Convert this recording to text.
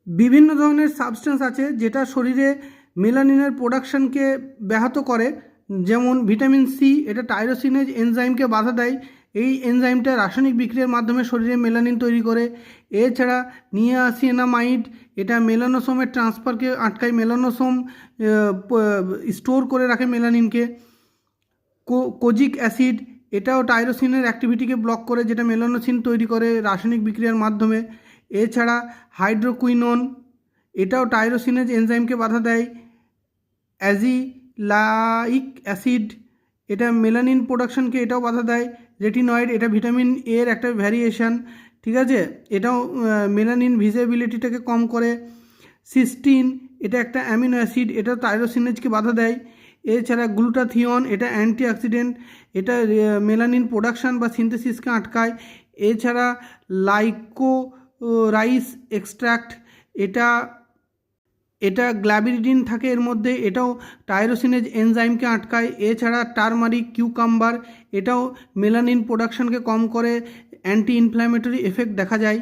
বিভিন্ন ধরনের সাবস্টেন্স আছে যেটা শরীরে মেলানিনের প্রোডাকশনকে ব্যাহত করে, যেমন ভিটামিন সি, এটা টাইরোসিনেজ এনজাইমকে বাধা দেয়। এই এনজাইমটা রাসায়নিক বিক্রিয়ার মাধ্যমে শরীরে মেলানিন তৈরি করে। এছাড়া নিয়াসিনামাইড, এটা মেলানোসোমের ট্রান্সফারকে আটকায়, মেলানোসোম স্টোর করে রাখে মেলানিনকে। কোজিক অ্যাসিড, এটাও টাইরোসিনের অ্যাক্টিভিটিকে ব্লক করে, যেটা মেলানোসিন তৈরি করে রাসায়নিক বিক্রিয়ার মাধ্যমে। এছাড়া হাইড্রোকুইনোন, এটাও টাইরোসিনেজ এনজাইমকে বাধা দেয়। অ্যাজিলাইক অ্যাসিড, এটা মেলানিন প্রোডাকশনকে এটাও বাধা দেয়। রেটিনয়েড, এটা ভিটামিন এর একটা ভ্যারিয়েশন, ঠিক আছে, এটাও মেলানিন ভিজিবিলিটিটাকে কম করে। সিস্টিন, এটা একটা অ্যামিনো অ্যাসিড, এটা টাইরোসিনেজকে বাধা দেয়। এছাড়া গ্লুটাথিয়ন, এটা অ্যান্টিঅক্সিডেন্ট, এটা মেলানিন প্রোডাকশন বা সিনথেসিসকে আটকায়। এছাড়া লাইকোরাইস এক্সট্র্যাক্ট, এটা এটা গ্ল্যাবিরিডিন থাকে এর মধ্যে, এটাও টাইরোসিনেজ এনজাইমকে আটকায়। এছাড়া টারমারিক কিউকাম্বার, এটাও মেলানিন প্রোডাকশনকে কম করে, অ্যান্টি ইনফ্ল্যামেটরি এফেক্ট দেখা যায়।